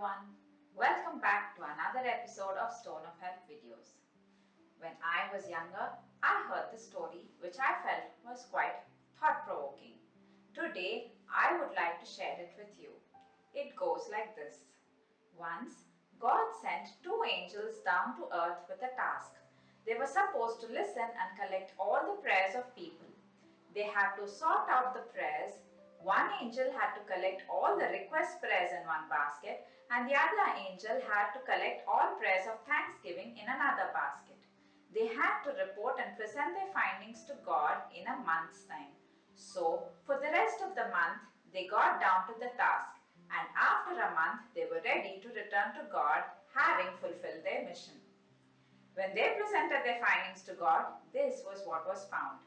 everyone. Welcome back to another episode of Stone of Health videos. When I was younger, I heard this story which I felt was quite thought-provoking. Today, I would like to share it with you. It goes like this. Once, God sent two angels down to earth with a task. They were supposed to listen and collect all the prayers of people. They had to sort out the prayers. One angel had to collect all the request prayers in one basket, and the other angel had to collect all prayers of thanksgiving in another basket. They had to report and present their findings to God in a month's time. So, for the rest of the month, they got down to the task, and after a month, they were ready to return to God, having fulfilled their mission. When they presented their findings to God, this was what was found.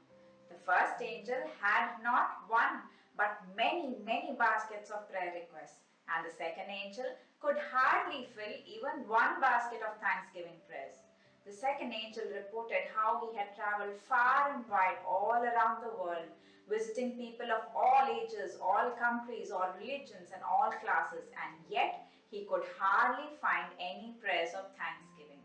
The first angel had not one but many baskets of prayer requests, and the second angel could hardly fill even one basket of thanksgiving prayers. The second angel reported how he had traveled far and wide all around the world, visiting people of all ages, all countries, all religions and all classes, and yet he could hardly find any prayers of thanksgiving.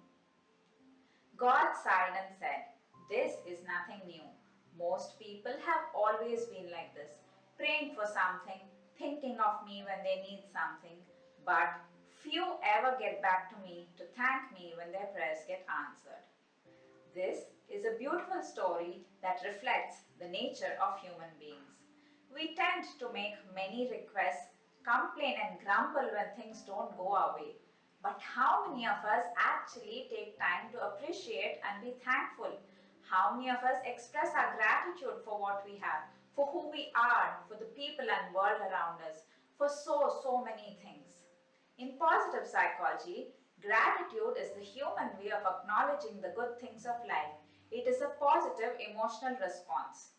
God sighed and said, "This is nothing new. Most people have always been like this, praying for something, thinking of me when they need something, but few ever get back to me to thank me when their prayers get answered." This is a beautiful story that reflects the nature of human beings. We tend to make many requests, complain and grumble when things don't go our way. But how many of us actually take time to appreciate and be thankful? How many of us express our gratitude for what we have, for who we are, for the people and world around us, for so many things? In positive psychology, gratitude is the human way of acknowledging the good things of life. It is a positive emotional response.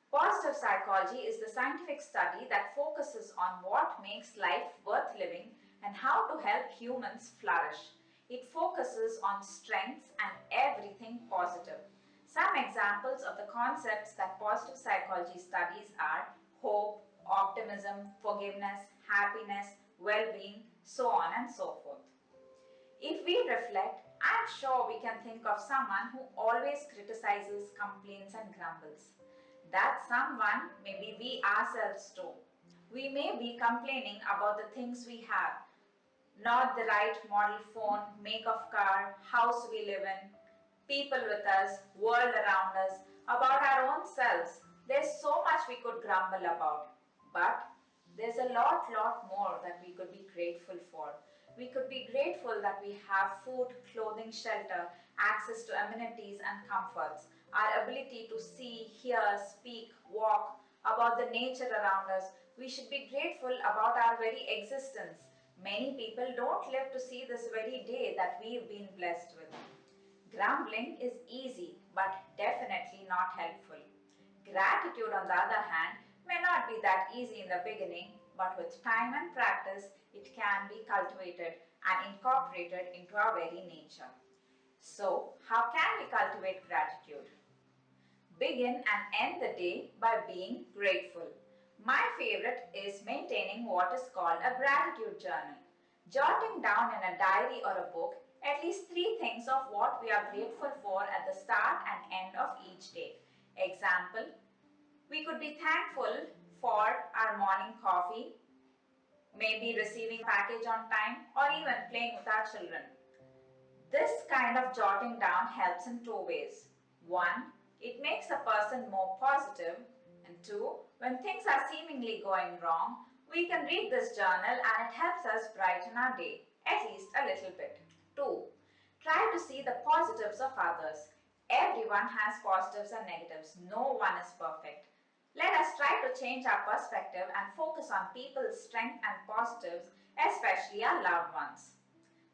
Positive psychology is the scientific study that focuses on what makes life worth living and how to help humans flourish. It focuses on strengths and everything positive. Some examples of the concepts that positive psychology studies are hope, optimism, forgiveness, happiness, well-being, so on and so forth. If we reflect, I'm sure we can think of someone who always criticizes, complains and grumbles. That someone may be we ourselves too. We may be complaining about the things we have, not the right model phone, make of car, house we live in, people with us, world around us, about our own selves. There's so much we could grumble about, but there's a lot more that we could be grateful for. We could be grateful that we have food, clothing, shelter, access to amenities and comforts, our ability to see, hear, speak, walk, about the nature around us. We should be grateful about our very existence. Many people don't live to see this very day that we've been blessed with. Grumbling is easy but definitely not helpful. Gratitude, on the other hand, may not be that easy in the beginning, but with time and practice, it can be cultivated and incorporated into our very nature. So, how can we cultivate gratitude? Begin and end the day by being grateful. My favorite is maintaining what is called a gratitude journal. Jotting down in a diary or a book at least 3 things of what we are grateful for at the start and end of each day. Example, we could be thankful for our morning coffee, maybe receiving a package on time, or even playing with our children. This kind of jotting down helps in 2 ways. 1, it makes a person more positive, and 2, when things are seemingly going wrong, we can read this journal and it helps us brighten our day, at least a little bit. 2, try to see the positives of others. Everyone has positives and negatives. No one is perfect. Let us try to change our perspective and focus on people's strengths and positives, especially our loved ones.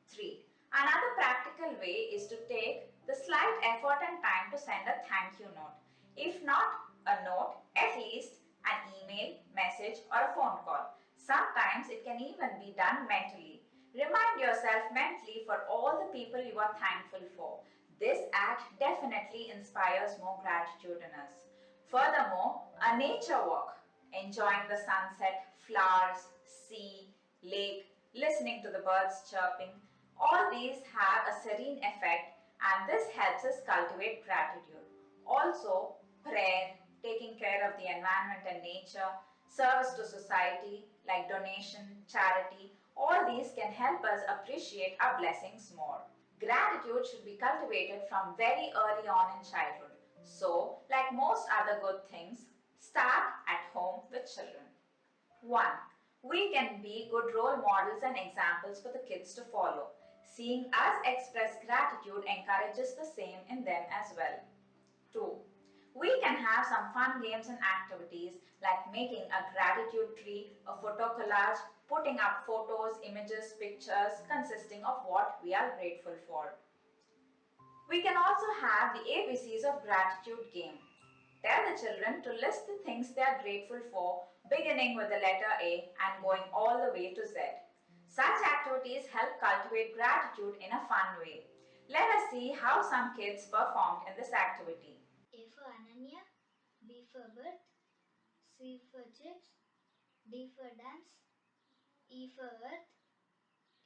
3, another practical way is to take the slight effort and time to send a thank you note. If not a note, at least an email, message or a phone call. Sometimes it can even be done mentally. Remind yourself mentally for all the people you are thankful for. This act definitely inspires more gratitude in us. Furthermore, a nature walk, enjoying the sunset, flowers, sea, lake, listening to the birds chirping. All these have a serene effect, and this helps us cultivate gratitude. Also, prayer, taking care of the environment and nature, service to society like donation, charity, all these can help us appreciate our blessings more. Gratitude should be cultivated from very early on in childhood. So, like most other good things, start at home with children. 1. We can be good role models and examples for the kids to follow. Seeing us express gratitude encourages the same in them as well. 2. We can have some fun games and activities like making a gratitude tree, a photo collage, putting up photos, images, pictures consisting of what we are grateful for. We can also have the ABCs of gratitude game. Tell the children to list the things they are grateful for, beginning with the letter A and going all the way to Z. Such activities help cultivate gratitude in a fun way. Let us see how some kids performed in this activity. A for Ananya, B for birth, C for chips, D for dance, E for earth,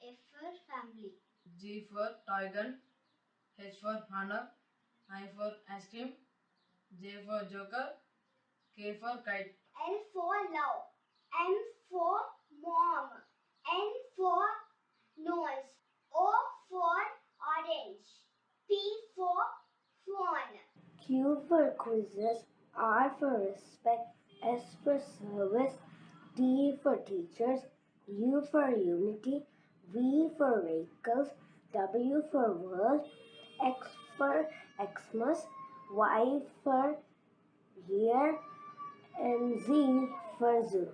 F for family. G for toy gun, H for honor, I for ice cream, J for joker, K for kite. L for love, M for mom, N for nose, O for orange, P for phone. Q for quizzes, R for respect, S for service, T for teachers, U for unity, V for vehicles, W for world, X for Xmas, Y for year, and Z for zoo.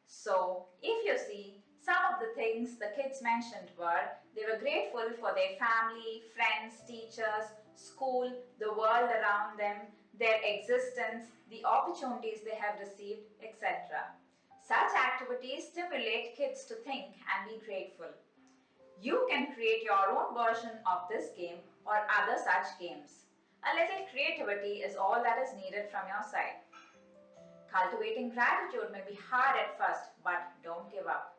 So, if you see, some of the things the kids mentioned were they were grateful for their family, friends, teachers, school, the world around them, their existence, the opportunities they have received, etc. Such activities stimulate kids to think and be grateful. You can create your own version of this game or other such games. A little creativity is all that is needed from your side. Cultivating gratitude may be hard at first, but don't give up.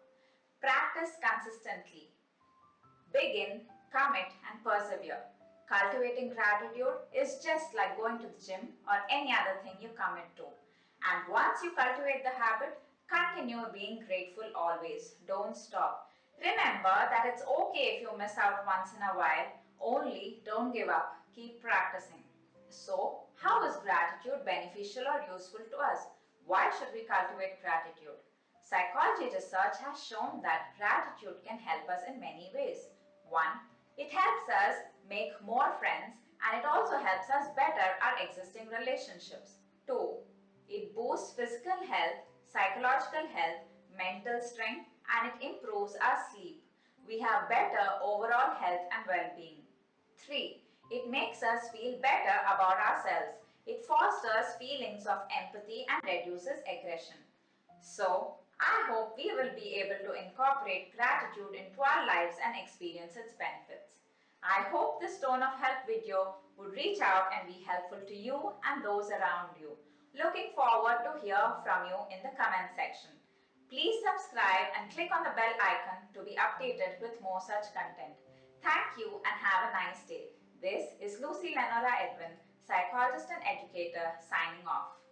Practice consistently. Begin, commit, and persevere. Cultivating gratitude is just like going to the gym or any other thing you commit to. And once you cultivate the habit, continue being grateful always. Don't stop. Remember that it's okay if you miss out once in a while, only don't give up. Keep practicing. So, how is gratitude beneficial or useful to us? Why should we cultivate gratitude? Psychology research has shown that gratitude can help us in many ways. 1. It helps us make more friends and it also helps us better our existing relationships. 2. It boosts physical health, psychological health, mental strength, and it improves our sleep. We have better overall health and well-being. 3. It makes us feel better about ourselves. It fosters feelings of empathy and reduces aggression. So, I hope we will be able to incorporate gratitude into our lives and experience its benefits. I hope this Tone of Help video would reach out and be helpful to you and those around you. Looking forward to hear from you in the comment section. Please subscribe and click on the bell icon to be updated with more such content. Thank you and have a nice day. This is Lucy Lenora Edwin, psychologist and educator, signing off.